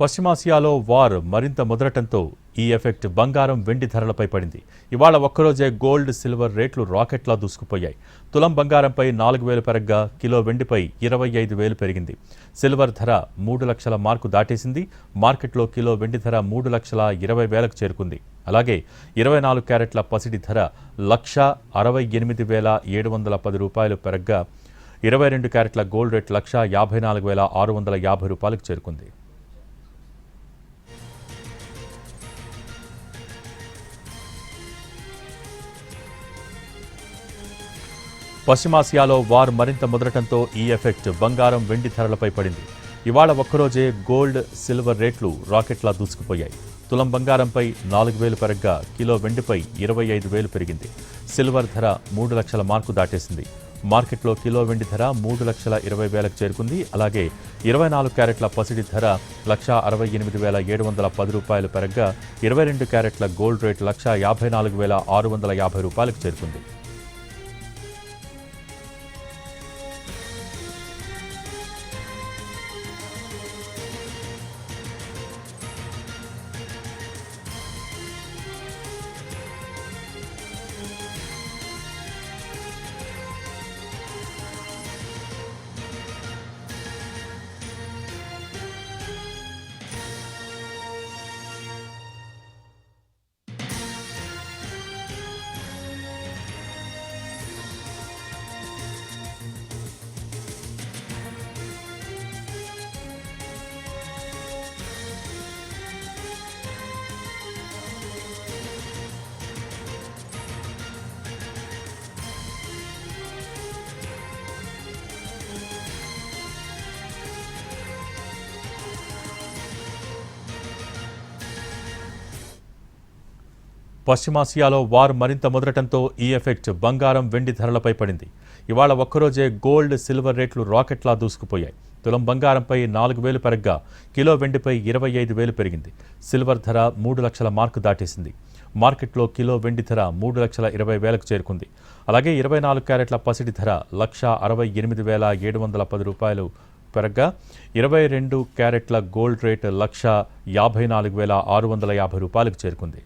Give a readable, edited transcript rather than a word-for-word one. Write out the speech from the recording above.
పశ్చిమాసియాలో వార్ మరింత ముదరటంతో ఈ ఎఫెక్ట్ బంగారం వెండి ధరలపై పడింది. ఇవాళ ఒక్కరోజే గోల్డ్ సిల్వర్ రేట్లు రాకెట్లా దూసుకుపోయాయి. తులం బంగారంపై 4,000 పెరగ్గా కిలో వెండిపై 25,000 పెరిగింది. సిల్వర్ ధర 3 లక్షల మార్కు దాటేసింది. మార్కెట్లో కిలో వెండి ధర 3,20,000కు చేరుకుంది. అలాగే 24 క్యారెట్ల పసిడి ధర 1,68,710 రూపాయలు పెరగ్గా 22 క్యారెట్ల గోల్డ్ రేట్ 1,54,650 రూపాయలకు చేరుకుంది. పశ్చిమాసియాలో వార్ మరింత ముదరటంతో ఈ ఎఫెక్ట్ బంగారం వెండి ధరలపై పడింది. ఇవాళ ఒక్కరోజే గోల్డ్ సిల్వర్ రేట్లు రాకెట్లా దూసుకుపోయాయి. తులం బంగారంపై 4,000 పెరగ్గా కిలో వెండిపై 25,000 పెరిగింది. సిల్వర్ ధర 3 లక్షల మార్కు దాటేసింది. మార్కెట్లో కిలో వెండి ధర 3,20,000కు చేరుకుంది. అలాగే 24 క్యారెట్ల పసిడి ధర 1,68,710 రూపాయలు పెరగ్గా 22 క్యారెట్ల గోల్డ్ రేట్ 1,54,650 రూపాయలకు చేరుకుంది. పశ్చిమాసియాలో వార్ మరింత ముదరటంతో ఈ ఎఫెక్ట్ బంగారం వెండి ధరలపై పడింది. ఇవాళ ఒక్కరోజే గోల్డ్ సిల్వర్ రేట్లు రాకెట్లా దూసుకుపోయాయి. తులం బంగారంపై 4,000 పెరగ్గా కిలో వెండిపై 25,000 పెరిగింది. సిల్వర్ ధర 3 లక్షల మార్కు దాటేసింది. మార్కెట్లో కిలో వెండి ధర 3,20,000కు చేరుకుంది. అలాగే 24 క్యారెట్ల పసిడి ధర 1,68,710 రూపాయలు పెరగ్గా 22 క్యారెట్ల గోల్డ్ రేట్ 1,54,650 రూపాయలకు చేరుకుంది.